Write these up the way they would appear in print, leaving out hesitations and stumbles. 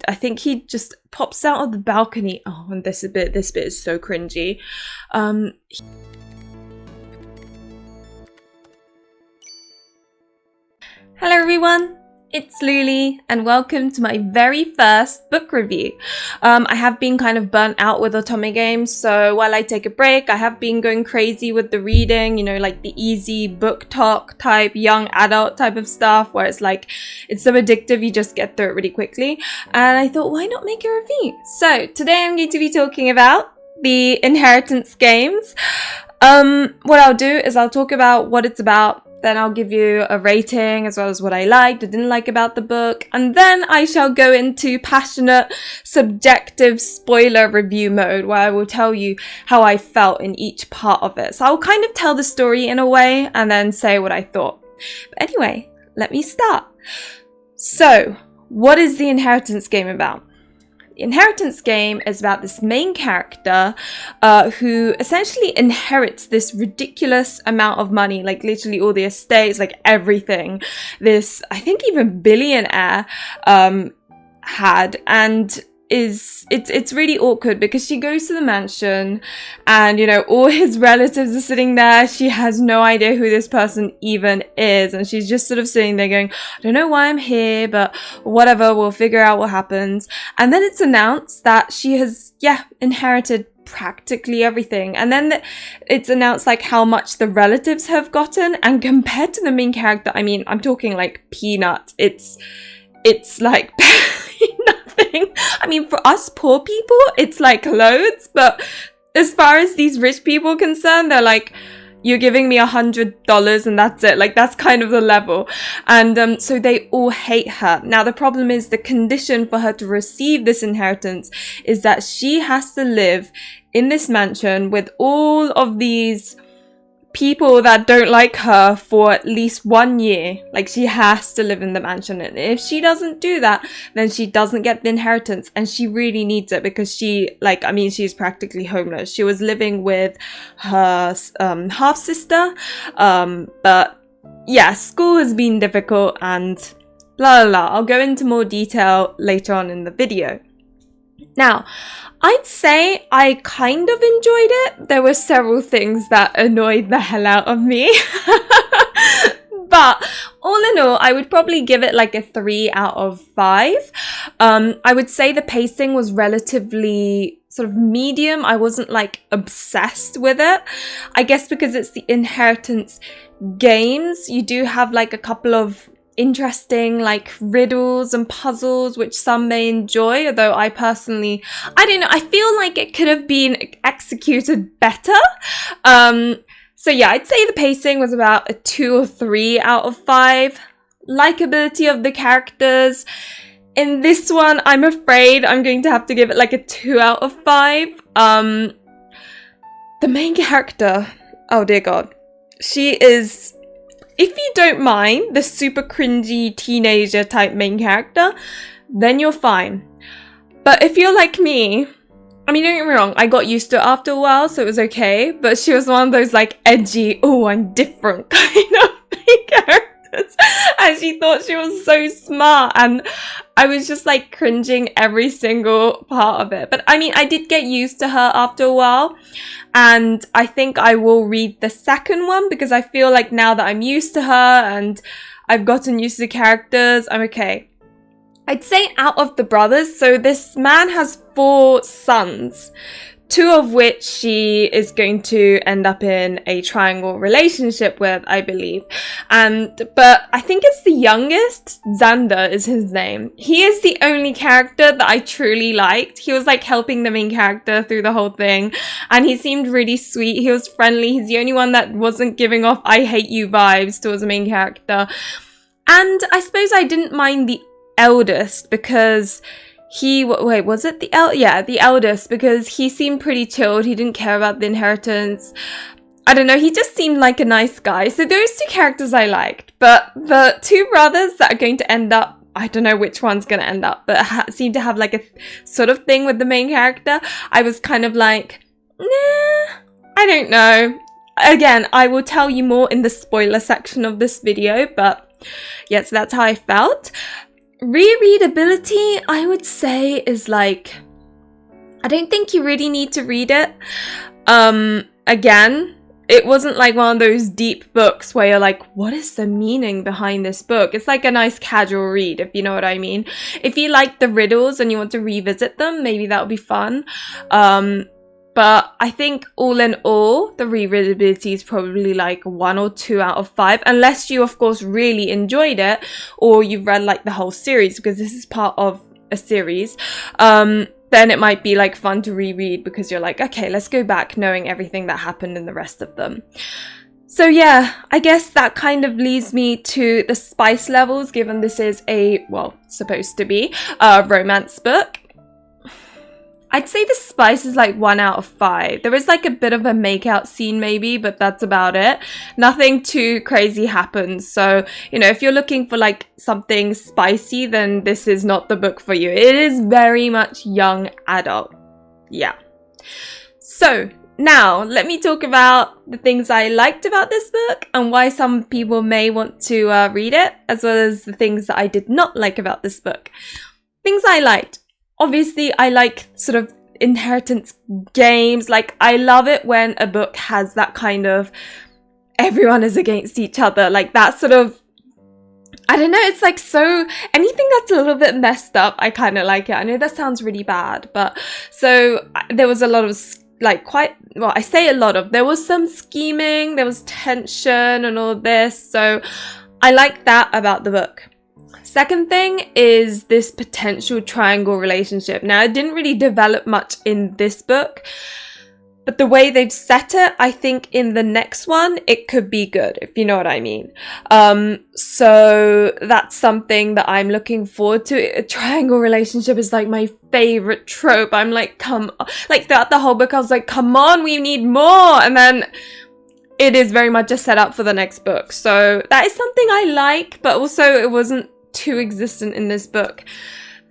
I think he just pops out of the balcony. Oh, and this bit is so cringy. Hello everyone, it's Luli and welcome to my very first book review. I have been kind of burnt out with otome games, so while I take a break, I have been going crazy with the reading, you know, like the easy book talk type, young adult type of stuff where it's like, it's so addictive you just get through it really quickly. And I thought, why not make a review? So today I'm going to be talking about the Inheritance games. What I'll do is I'll talk about what it's about. Then I'll give you a rating as well as what I liked or didn't like about the book. And then I shall go into passionate, subjective spoiler review mode where I will tell you how I felt in each part of it. So I'll kind of tell the story in a way and then say what I thought. But anyway, let me start. So, what is the Inheritance game about? The Inheritance game is about this main character who essentially inherits this ridiculous amount of money, like literally all the estates, like everything. This, I think even billionaire had, and it's really awkward because she goes to the mansion and, you know, all his relatives are sitting there. She has no idea who this person even is, and she's just sort of sitting there going, I don't know why I'm here, but whatever, we'll figure out what happens. And then it's announced that she has inherited practically everything, and then it's announced like how much the relatives have gotten, and compared to the main character, I mean, I'm talking like peanuts. It's like nothing. I mean, for us poor people, it's like loads, but as far as these rich people are concerned, they're like, you're giving me $100 and that's it. Like, that's kind of the level. And so they all hate her. Now, the problem is the condition for her to receive this inheritance is that she has to live in this mansion with all of these people that don't like her for at least 1 year. Like, she has to live in the mansion, and if she doesn't do that, then she doesn't get the inheritance, and she really needs it because she, like, I mean, she's practically homeless. She was living with her half sister, but yeah, school has been difficult and blah blah blah. I'll go into more detail later on in the video. Now, I'd say I kind of enjoyed it. There were several things that annoyed the hell out of me. But all in all, I would probably give it like a 3 out of 5. I would say the pacing was relatively sort of medium. I wasn't like obsessed with it. I guess because it's the Inheritance games, you do have like a couple of interesting like riddles and puzzles which some may enjoy, although I personally, I don't know, I feel like it could have been executed better. So yeah, I'd say the pacing was about a 2 or 3 out of 5. Likability of the characters, in this one I'm afraid I'm going to have to give it like a 2 out of 5. The main character, oh dear god, she is, if you don't mind the super cringy teenager type main character, then you're fine. But if you're like me, I mean, don't get me wrong, I got used to it after a while, so it was okay. But she was one of those like edgy, oh, I'm different kind of main characters. And she thought she was so smart. And I was just like cringing every single part of it. But I mean, I did get used to her after a while. And I think I will read the second one because I feel like now that I'm used to her and I've gotten used to the characters, I'm okay. I'd say out of the brothers, so this man has 4 sons, 2 of which she is going to end up in a triangle relationship with, I believe. But I think it's the youngest, Xander is his name. He is the only character that I truly liked. He was like helping the main character through the whole thing, and he seemed really sweet. He was friendly. He's the only one that wasn't giving off I hate you vibes towards the main character. And I suppose I didn't mind the eldest because was it the the eldest, because he seemed pretty chilled. He didn't care about the inheritance. I don't know, he just seemed like a nice guy. So those 2 characters I liked, but the 2 brothers that are going to end up, I don't know which one's going to end up, but seem to have like a sort of thing with the main character. I was kind of like, nah, I don't know. Again, I will tell you more in the spoiler section of this video, but yes, that's how I felt. Rereadability, I would say, is like, I don't think you really need to read it. Again, it wasn't like one of those deep books where you're like, what is the meaning behind this book? It's like a nice casual read, if you know what I mean. If you like the riddles and you want to revisit them, maybe that would be fun. But I think all in all, the rereadability is probably like 1 or 2 out of 5, unless you, of course, really enjoyed it or you've read like the whole series, because this is part of a series. Then it might be like fun to reread because you're like, okay, let's go back knowing everything that happened in the rest of them. So yeah, I guess that kind of leads me to the spice levels, given this is supposed to be a romance book. I'd say the spice is like 1 out of 5. There is like a bit of a makeout scene maybe, but that's about it. Nothing too crazy happens. So, you know, if you're looking for like something spicy, then this is not the book for you. It is very much young adult. Yeah. So now let me talk about the things I liked about this book and why some people may want to read it, as well as the things that I did not like about this book. Things I liked. Obviously, I like sort of inheritance games. Like, I love it when a book has that kind of everyone is against each other. Like, that sort of, I don't know, it's like so, anything that's a little bit messed up, I kind of like it. I know that sounds really bad, but so there was a lot of, like, I say a lot of, there was some scheming, there was tension and all this. So I like that about the book. Second thing is this potential triangle relationship. Now, it didn't really develop much in this book, but the way they've set it, I think in the next one, it could be good, if you know what I mean. So that's something that I'm looking forward to. A triangle relationship is like my favorite trope. I'm like, like throughout the whole book, I was like, come on, we need more. And then it is very much a setup for the next book. So that is something I like, but also it wasn't too existent in this book.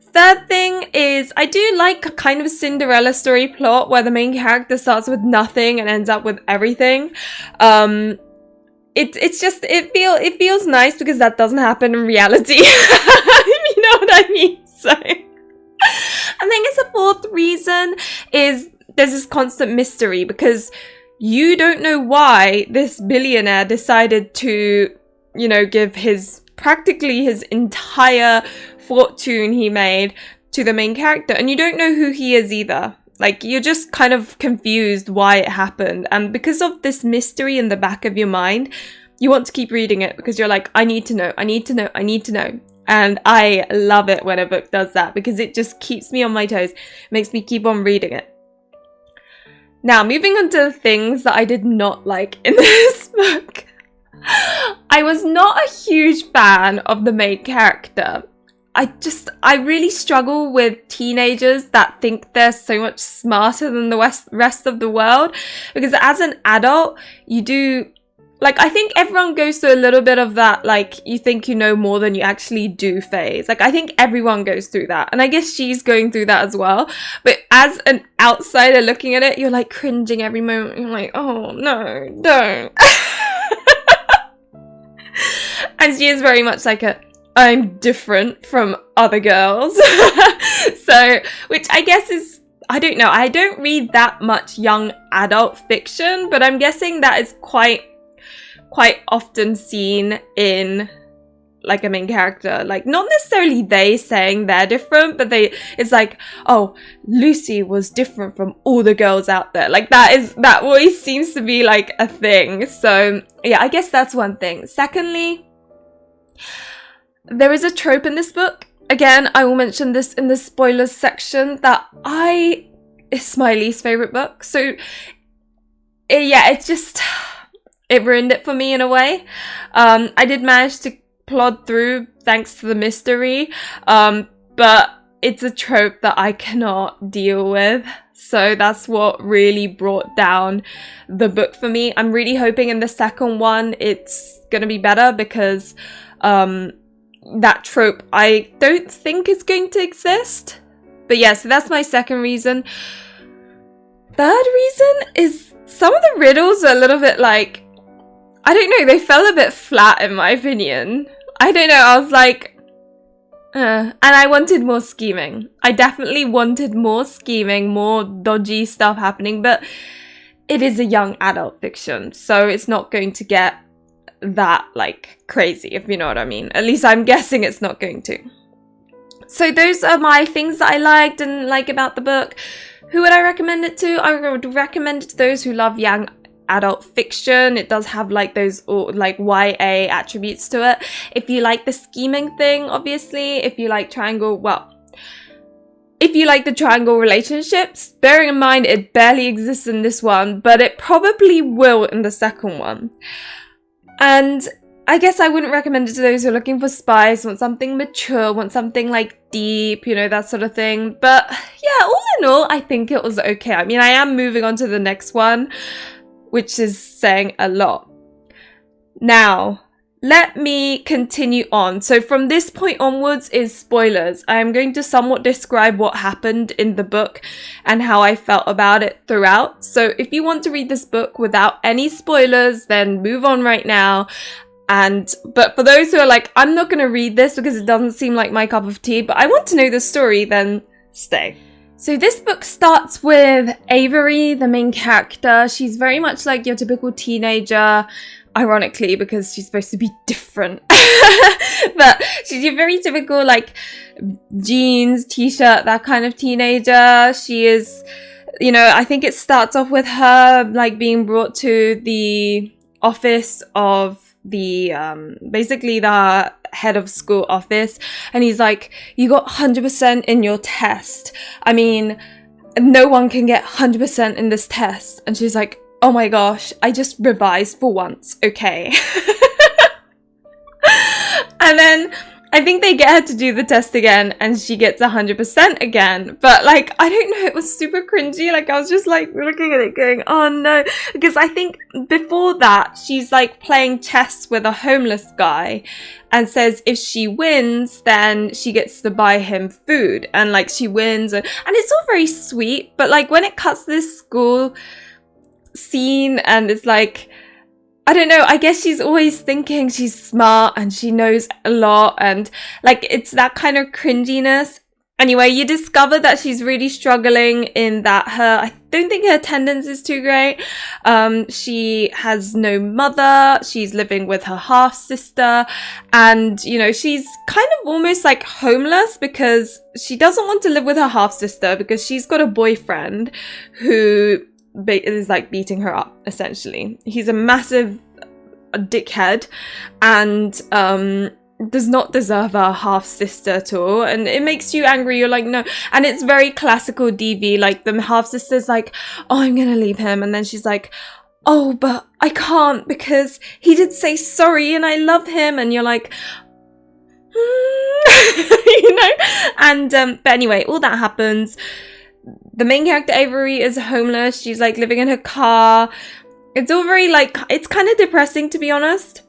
Third thing is, I do like a kind of Cinderella story plot where the main character starts with nothing and ends up with everything. It feels nice because that doesn't happen in reality. You know what I mean? So I think it's a fourth reason is there's this constant mystery because you don't know why this billionaire decided to, you know, give practically his entire fortune he made to the main character, and you don't know who he is either. Like, you're just kind of confused why it happened, and because of this mystery in the back of your mind, you want to keep reading it because you're like, I need to know, I need to know, I need to know. And I love it when a book does that because it just keeps me on my toes, makes me keep on reading it. Now, moving on to the things that I did not like in this book. I was not a huge fan of the main character. I really struggle with teenagers that think they're so much smarter than the rest of the world. Because as an adult, you do, like, I think everyone goes through a little bit of that, like, you think you know more than you actually do phase. Like, I think everyone goes through that. And I guess she's going through that as well. But as an outsider looking at it, you're like cringing every moment. You're like, oh no, don't. And she is very much like I'm different from other girls. So, which I guess is, I don't know, I don't read that much young adult fiction, but I'm guessing that is quite often seen in like a main character, like not necessarily they saying they're different, but it's like, oh, Lucy was different from all the girls out there. Like that always seems to be like a thing. So yeah, I guess that's one thing. Secondly, there is a trope in this book. Again, I will mention this in the spoilers section that it's my least favorite book. So yeah, it ruined it for me in a way. I did manage to plod through thanks to the mystery, but it's a trope that I cannot deal with. So that's what really brought down the book for me. I'm really hoping in the second one it's gonna be better because that trope I don't think is going to exist. But yeah, so that's my second reason. Third reason is some of the riddles are a little bit like, I don't know, they fell a bit flat in my opinion. I don't know, I was like, And I wanted more scheming. I definitely wanted more scheming, more dodgy stuff happening, but it is a young adult fiction, so it's not going to get that, like, crazy, if you know what I mean. At least I'm guessing it's not going to. So those are my things that I liked and like about the book. Who would I recommend it to? I would recommend it to those who love young adult fiction. It does have like those like YA attributes to it. If you like the scheming thing, obviously, if you like if you like the triangle relationships, bearing in mind it barely exists in this one, but it probably will in the second one. And I guess I wouldn't recommend it to those who are looking for spice, want something mature, want something like deep, you know, that sort of thing. But yeah, all in all, I think it was okay. I mean, I am moving on to the next one, which is saying a lot. Now, let me continue on. So from this point onwards is spoilers. I am going to somewhat describe what happened in the book and how I felt about it throughout. So if you want to read this book without any spoilers, then move on right now. But for those who are like, I'm not going to read this because it doesn't seem like my cup of tea, but I want to know the story, then stay. So this book starts with Avery, the main character. She's very much like your typical teenager, ironically, because she's supposed to be different. But she's your very typical, like, jeans, t-shirt, that kind of teenager. She is, you know, I think it starts off with her, like, being brought to the office of the, basically the head of school office, and he's like, you got 100% in your test. I mean, no one can get 100% in this test. And she's like, oh my gosh, I just revised for once, okay. And then I think they get her to do the test again and she gets 100% again. But like, I don't know, it was super cringy. Like, I was just like looking at it going, oh no. Because I think before that, she's like playing chess with a homeless guy and says if she wins, then she gets to buy him food. And like, she wins and it's all very sweet. But like, when it cuts to this school scene and it's like, I don't know, I guess she's always thinking she's smart and she knows a lot, and like, it's that kind of cringiness. Anyway, you discover that she's really struggling in that I don't think her attendance is too great. She has no mother, she's living with her half-sister, and you know, she's kind of almost like homeless because she doesn't want to live with her half-sister because she's got a boyfriend who is like beating her up, essentially. He's a massive dickhead and does not deserve a half sister at all, and it makes you angry. You're like, no. And it's very classical DV, like the half sister's like, oh, I'm gonna leave him, and then she's like, oh, but I can't because he did say sorry and I love him, and you're like, you know. And but anyway, all that happens. The main character, Avery, is homeless. She's like living in her car. It's all very like, it's kind of depressing, to be honest.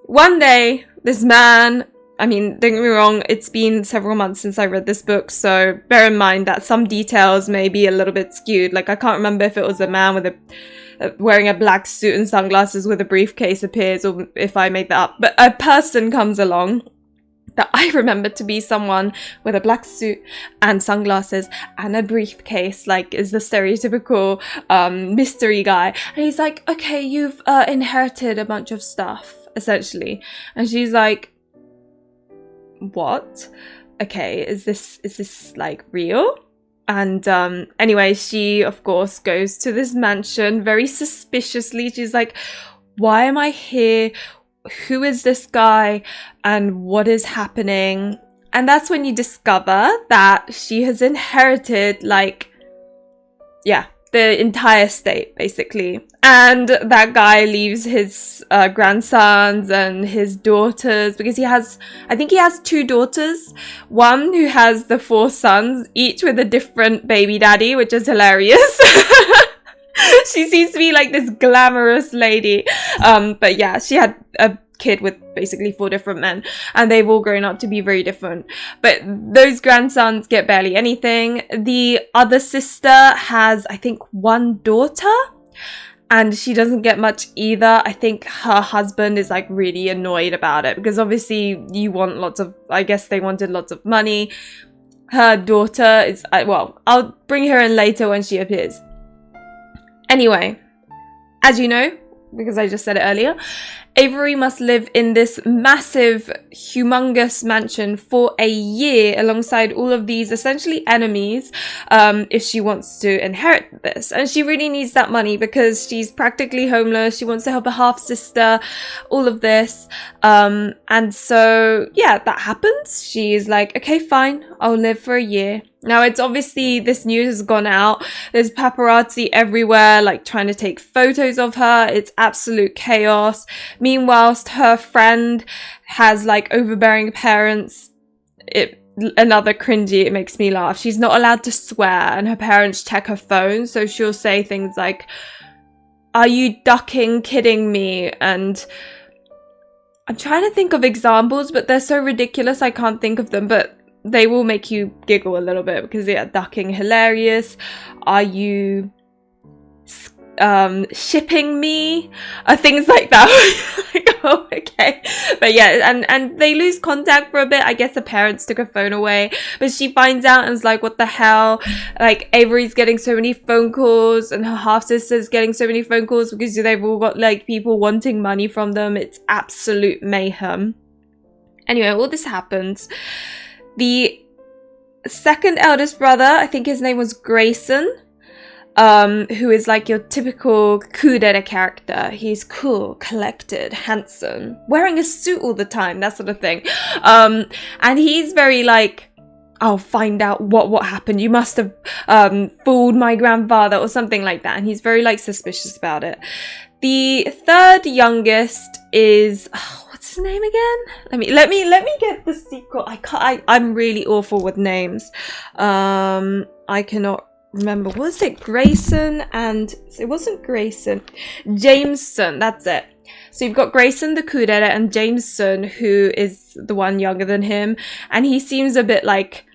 One day, this man, I mean, don't get me wrong, it's been several months since I read this book, so bear in mind that some details may be a little bit skewed. Like, I can't remember if it was a man with wearing a black suit and sunglasses with a briefcase appears, or if I made that up. But a person comes along that I remember to be someone with a black suit and sunglasses and a briefcase, like is the stereotypical mystery guy. And he's like, okay, you've inherited a bunch of stuff, essentially. And she's like, what? Okay, is this like real? And anyway, she of course goes to this mansion very suspiciously. She's like, why am I here? Who is this guy and what is happening? And that's when you discover that she has inherited, like, yeah, the entire estate, basically. And that guy leaves his grandsons and his daughters, because I think he has 2 daughters. One who has the 4 sons, each with a different baby daddy, which is hilarious. She seems to be like this glamorous lady. But yeah, she had a kid with basically 4 different men, and they've all grown up to be very different. But those grandsons get barely anything. The other sister has, I think, 1 daughter. and she doesn't get much either. I think her husband is like really annoyed about it because obviously you want lots of, I guess they wanted lots of money. Her daughter is, well, I'll bring her in later when she appears. Anyway, as you know, because I just said it earlier, Avery must live in this massive, humongous mansion for a year alongside all of these essentially enemies if she wants to inherit this. And she really needs that money because she's practically homeless. She wants to help her half-sister, all of this. And so, yeah, that happens. She's like, okay, fine, I'll live for a year. Now, it's obviously, this news has gone out. There's paparazzi everywhere, like, trying to take photos of her. It's absolute chaos. Meanwhile, her friend has, like, overbearing parents. Another cringy, it makes me laugh. She's not allowed to swear, and her parents check her phone, so she'll say things like, "Are you ducking, kidding me?" And I'm trying to think of examples, but they're so ridiculous I can't think of them, but they will make you giggle a little bit because, yeah, ducking, hilarious. Are you shipping me? Things like that. Like, oh, okay. But yeah, and they lose contact for a bit. I guess the parents took her phone away, but she finds out and is like, what the hell? Like, Avery's getting so many phone calls and her half-sister's getting so many phone calls because they've all got, like, people wanting money from them. It's absolute mayhem. Anyway, all this happens. The second eldest brother, I think his name was Grayson, who is like your typical kudere character. He's cool, collected, handsome, wearing a suit all the time, that sort of thing. And he's very like, I'll find out what happened. You must have fooled my grandfather or something like that. And he's very like suspicious about it. The third youngest is, what's his name again? Let me get the sequel. I'm really awful with names. I cannot remember. Was it Grayson? And it wasn't Grayson. Jameson, that's it. So you've got Grayson the kudere and Jameson, who is the one younger than him, and he seems a bit like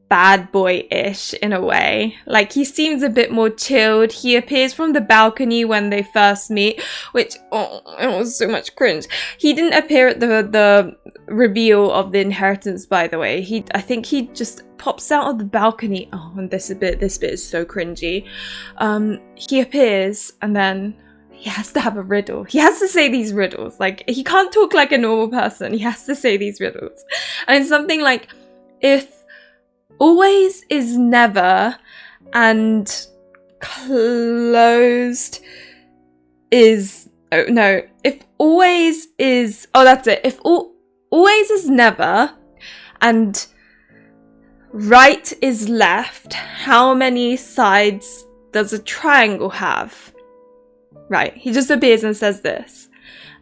bad boy-ish in a way. Like, he seems a bit more chilled. He appears from the balcony when they first meet, which, oh, it was so much cringe. He didn't appear at the reveal of the inheritance, by the way. I think he just pops out of the balcony. Oh, and this bit is so cringy. He appears and then he has to have a riddle. He has to say these riddles. Like, he can't talk like a normal person. He has to say these riddles. And it's something like, if always is never and closed is, oh no, if always is, oh that's it, if always is never and right is left, how many sides does a triangle have? Right, he just appears and says this.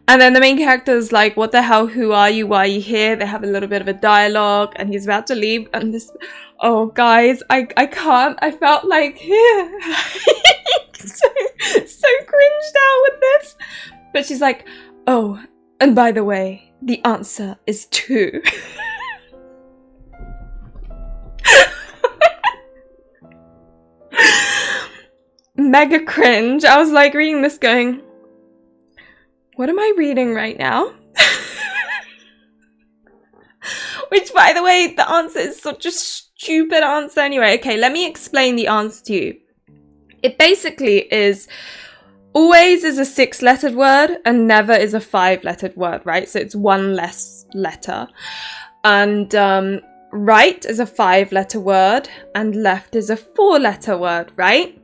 And then the main character is like, what the hell, who are you, why are you here? They have a little bit of a dialogue and he's about to leave and this, oh guys, I can't, I felt like, so cringed out with this. But she's like, oh, and by the way, the answer is 2. Mega cringe. I was like reading this going, what am I reading right now? Which, by the way, the answer is such a stupid answer anyway. Okay, let me explain the answer to you. It basically is, always is a 6-lettered word and never is a 5-lettered word, right? So it's one less letter. And right is a 5-letter word and left is a 4-letter word, right?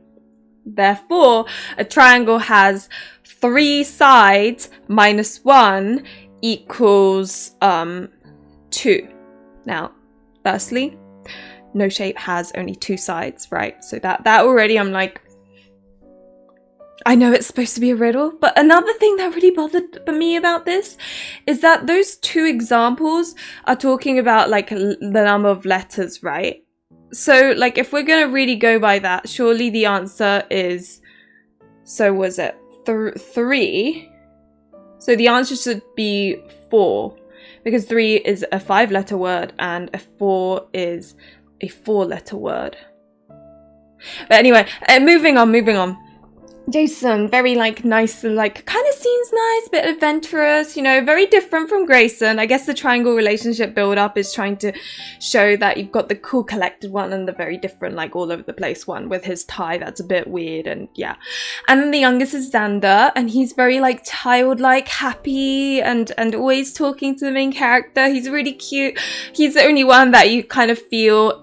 Therefore, a triangle has 3 sides minus 1 equals 2. Now, firstly, no shape has only 2 sides, right? So that already, I'm like, I know it's supposed to be a riddle, but another thing that really bothered me about this is that those 2 examples are talking about like the number of letters, right? So like if we're gonna really go by that, surely the answer is, so was it 3? So the answer should be 4, because 3 is a 5-letter word and a 4 is a 4-letter word. But anyway, moving on. Jason, very like nice and like kind of seems nice, bit adventurous, you know, very different from Grayson. I guess the triangle relationship build up is trying to show that you've got the cool collected one and the very different like all over the place one with his tie that's a bit weird, and yeah. And then the youngest is Xander, and he's very like childlike, happy, and always talking to the main character. He's really cute. He's the only one that you kind of feel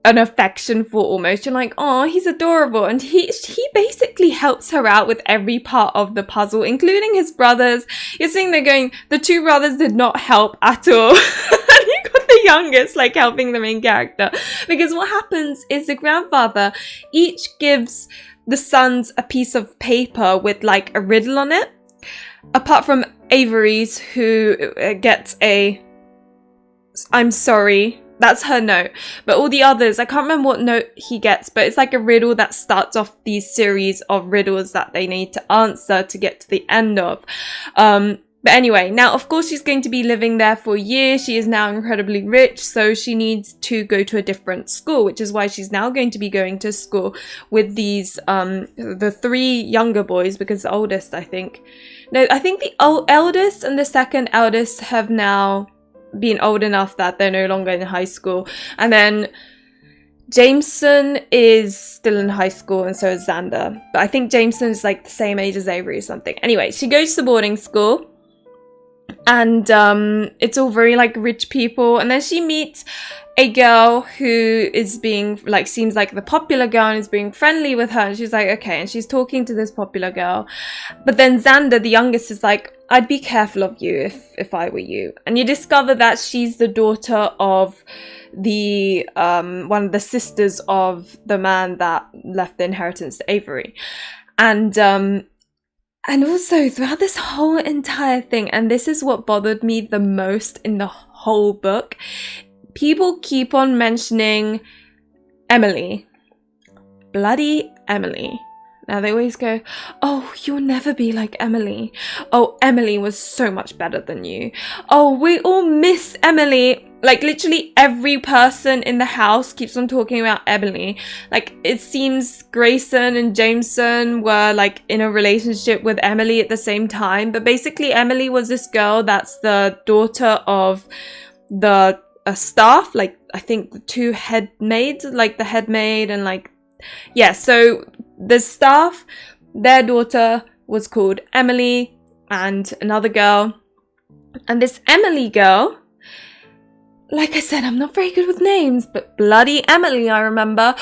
an affection for almost. You're like, oh, he's adorable. And he basically helps her out with every part of the puzzle, including his brothers. You're seeing they're going, the two brothers did not help at all. You got the youngest like helping the main character, because what happens is the grandfather each gives the sons a piece of paper with like a riddle on it, apart from Avery's, who gets a I'm sorry. That's her note. But all the others, I can't remember what note he gets, but it's like a riddle that starts off these series of riddles that they need to answer to get to the end of. But anyway, now of course she's going to be living there for a year. She is now incredibly rich, so she needs to go to a different school, which is why she's now going to be going to school with these, the three younger boys, because the oldest, I think the eldest and the second eldest have now been old enough that they're no longer in high school, and then Jameson is still in high school, and so is Xander, but I think Jameson is like the same age as Avery or something. Anyway, she goes to boarding school, and it's all very like rich people, and then she meets a girl who is being like, seems like the popular girl and is being friendly with her, and she's like, okay, and she's talking to this popular girl, but then Xander, the youngest, is like, I'd be careful of you if I were you. And you discover that she's the daughter of the one of the sisters of the man that left the inheritance to Avery. And also throughout this whole entire thing, and this is what bothered me the most in the whole book, people keep on mentioning Emily. Bloody Emily. Now they always go, oh, you'll never be like Emily. Oh, Emily was so much better than you. Oh, we all miss Emily. Like literally every person in the house keeps on talking about Emily. Like it seems Grayson and Jameson were like in a relationship with Emily at the same time. But basically Emily was this girl that's the daughter of the staff. Like I think the two head maids, like the head maid and like, yeah, so the staff, their daughter was called Emily and another girl. And this Emily girl, like I said, I'm not very good with names, but bloody Emily, I remember.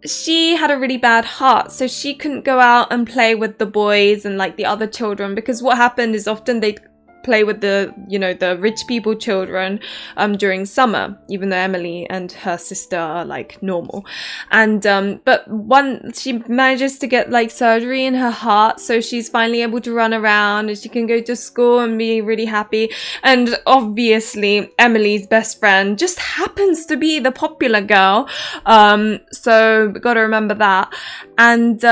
She had a really bad heart, so she couldn't go out and play with the boys and like the other children, because what happened is often they'd play with the, you know, the rich people children during summer, even though Emily and her sister are like normal. And but she manages to get like surgery in her heart, so she's finally able to run around and she can go to school and be really happy. And obviously Emily's best friend just happens to be the popular girl, so gotta remember that. And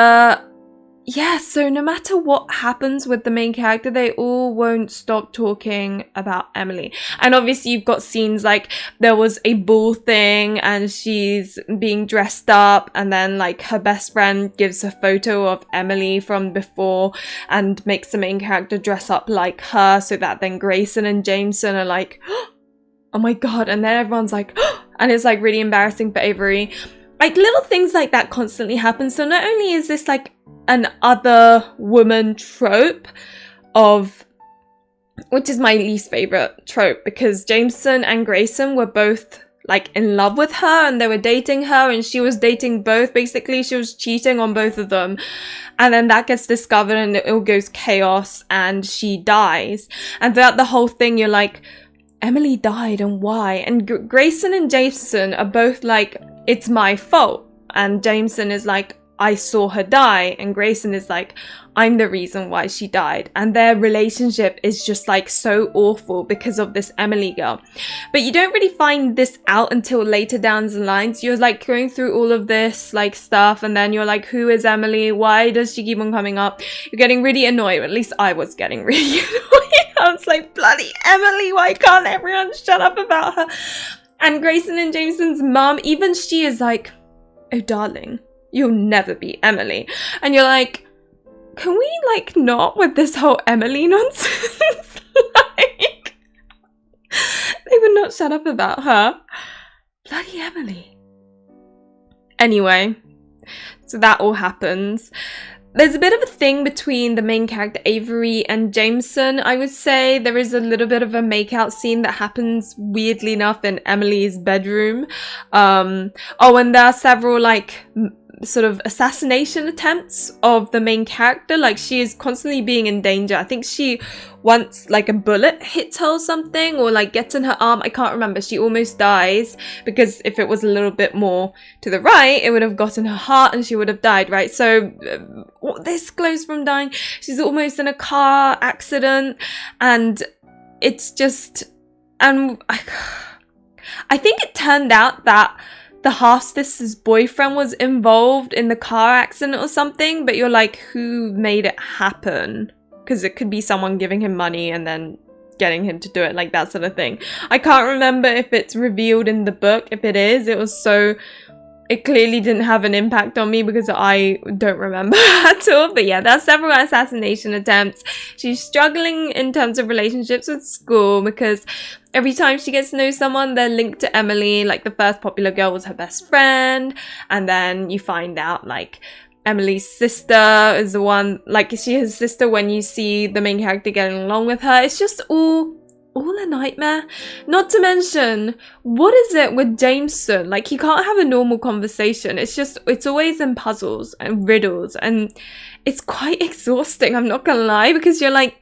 yeah, so no matter what happens with the main character, they all won't stop talking about Emily. And obviously you've got scenes like there was a ball thing and she's being dressed up, and then like her best friend gives a photo of Emily from before and makes the main character dress up like her, so that then Grayson and Jameson are like, oh my god, and then everyone's like, and it's like really embarrassing for Avery. Like little things like that constantly happen. So not only is this like an other woman trope of, which is my least favorite trope, because Jameson and Grayson were both like in love with her and they were dating her and she was dating both. Basically she was cheating on both of them, and then that gets discovered and it all goes chaos and she dies. And throughout the whole thing you're like, Emily died and why? And Grayson and Jameson are both like, it's my fault. And Jameson is like, I saw her die, and Grayson is like, I'm the reason why she died. And their relationship is just like so awful because of this Emily girl. But you don't really find this out until later down the lines. You're like going through all of this like stuff, and then you're like, who is Emily? Why does she keep on coming up? You're getting really annoyed. At least I was getting really annoyed. I was like, bloody Emily, why can't everyone shut up about her? And Grayson and Jameson's mum, even she is like, oh darling, You'll never be Emily. And you're like, can we like not with this whole Emily nonsense? Like, they would not shut up about her. Bloody Emily. Anyway, so that all happens. There's a bit of a thing between the main character Avery and Jameson, I would say. There is a little bit of a makeout scene that happens weirdly enough in Emily's bedroom. And there are several like sort of assassination attempts of the main character. Like, she is constantly being in danger. I think she once like a bullet hits her or something, or like gets in her arm. I can't remember. She almost dies, because if it was a little bit more to the right, it would have gotten her heart and she would have died, right? So this close from dying. She's almost in a car accident, and it's just, and I think it turned out that the half-sister's boyfriend was involved in the car accident or something, but you're like, who made it happen? Because it could be someone giving him money and then getting him to do it, like that sort of thing. I can't remember if it's revealed in the book. If it is, it clearly didn't have an impact on me because I don't remember at all. But yeah, there are several assassination attempts. She's struggling in terms of relationships with school, because every time she gets to know someone, they're linked to Emily. Like, the first popular girl was her best friend, and then you find out like Emily's sister is the one, like, is she his sister when you see the main character getting along with her. It's just all a nightmare. Not to mention, what is it with Jameson? Like, he can't have a normal conversation. It's always in puzzles and riddles, and it's quite exhausting, I'm not gonna lie, because you're like,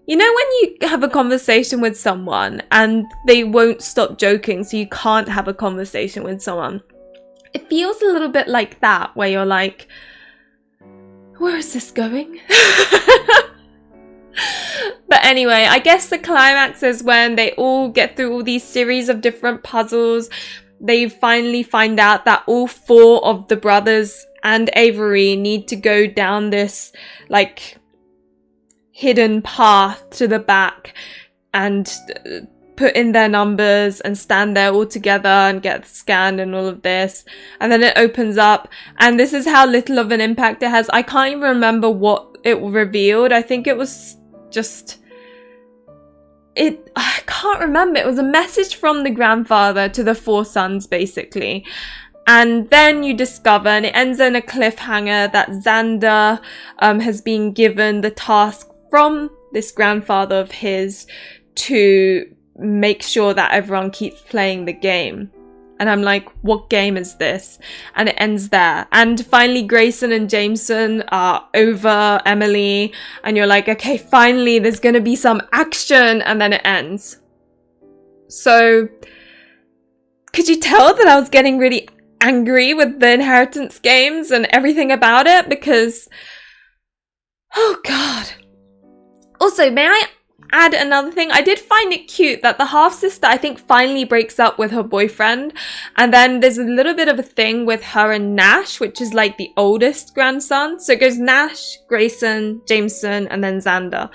you know when you have a conversation with someone and they won't stop joking, so you can't have a conversation with someone? It feels a little bit like that, where you're like, where is this going? But anyway, I guess the climax is when they all get through all these series of different puzzles. They finally find out that all 4 of the brothers and Avery need to go down this like hidden path to the back and put in their numbers and stand there all together and get scanned and all of this. And then it opens up, and this is how little of an impact it has. I can't even remember what it revealed. I think it was just... I can't remember. It was a message from the grandfather to the 4 sons, basically. And then you discover, and it ends in a cliffhanger, that Xander has been given the task from this grandfather of his to make sure that everyone keeps playing the game. And I'm like, what game is this? And it ends there. And finally, Grayson and Jameson are over Emily. And you're like, okay, finally, there's going to be some action. And then it ends. So, could you tell that I was getting really angry with the inheritance games and everything about it? Because, oh God. Also, may I add another thing? I did find it cute that the half-sister, I think, finally breaks up with her boyfriend, and then there's a little bit of a thing with her and Nash, which is like the oldest grandson. So it goes Nash, Grayson, Jameson, and then Xander.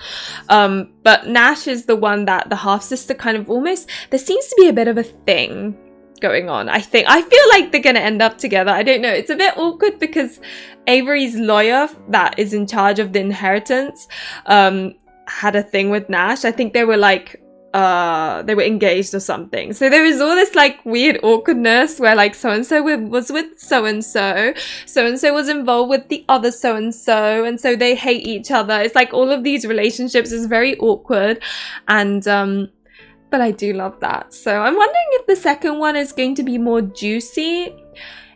But Nash is the one that the half-sister kind of almost, there seems to be a bit of a thing going on. I feel like they're gonna end up together. I don't know, it's a bit awkward because Avery's lawyer that is in charge of the inheritance had a thing with Nash. I think they were like they were engaged or something. So there was all this like weird awkwardness where like so-and-so was with so-and-so, so-and-so was involved with the other so-and-so, and so they hate each other. It's like all of these relationships is very awkward, and but I do love that. So I'm wondering if the second one is going to be more juicy.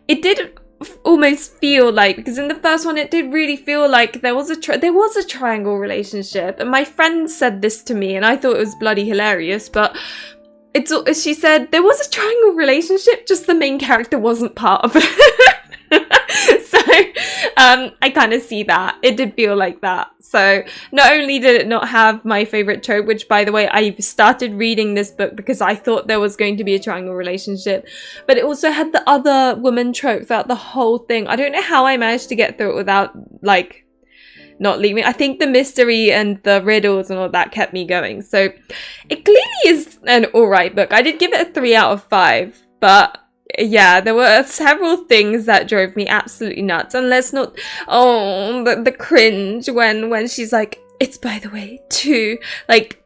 It did almost feel like, because in the first one it did really feel like there was a triangle relationship, and my friend said this to me and I thought it was bloody hilarious, but she said there was a triangle relationship, just the main character wasn't part of it. So I kind of see that. It did feel like that. So not only did it not have my favorite trope, which by the way, I started reading this book because I thought there was going to be a triangle relationship, but it also had the other woman trope throughout the whole thing. I don't know how I managed to get through it without like not leaving. I think the mystery and the riddles and all that kept me going. So it clearly is an alright book. I did give it a 3 out of 5, but yeah, there were several things that drove me absolutely nuts. And let's not, oh, the cringe when she's like, it's by the way, too, like,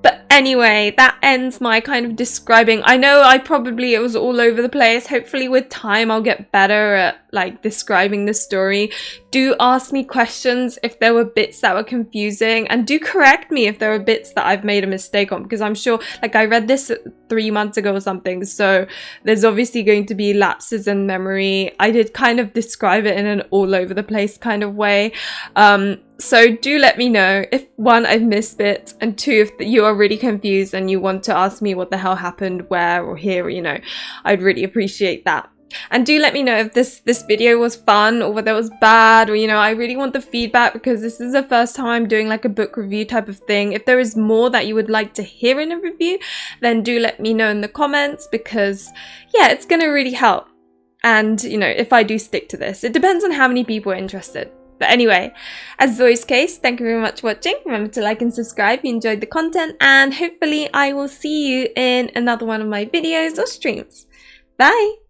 but anyway, that ends my kind of describing. I know it was all over the place. Hopefully with time I'll get better at like describing the story. Do ask me questions if there were bits that were confusing, and do correct me if there were bits that I've made a mistake on, because I'm sure, like, I read this 3 months ago or something, so there's obviously going to be lapses in memory. I did kind of describe it in an all over the place kind of way. So do let me know if, one, I've missed bits, and two, if you are really confused and you want to ask me what the hell happened where or here, you know, I'd really appreciate that. And do let me know if this video was fun or whether it was bad, or, you know, I really want the feedback, because this is the first time I'm doing like a book review type of thing. If there is more that you would like to hear in a review, then do let me know in the comments, because yeah, it's gonna really help. And, you know, if I do stick to this, it depends on how many people are interested. But anyway, as is always the case, thank you very much for watching. Remember to like and subscribe if you enjoyed the content, and hopefully I will see you in another one of my videos or streams. Bye!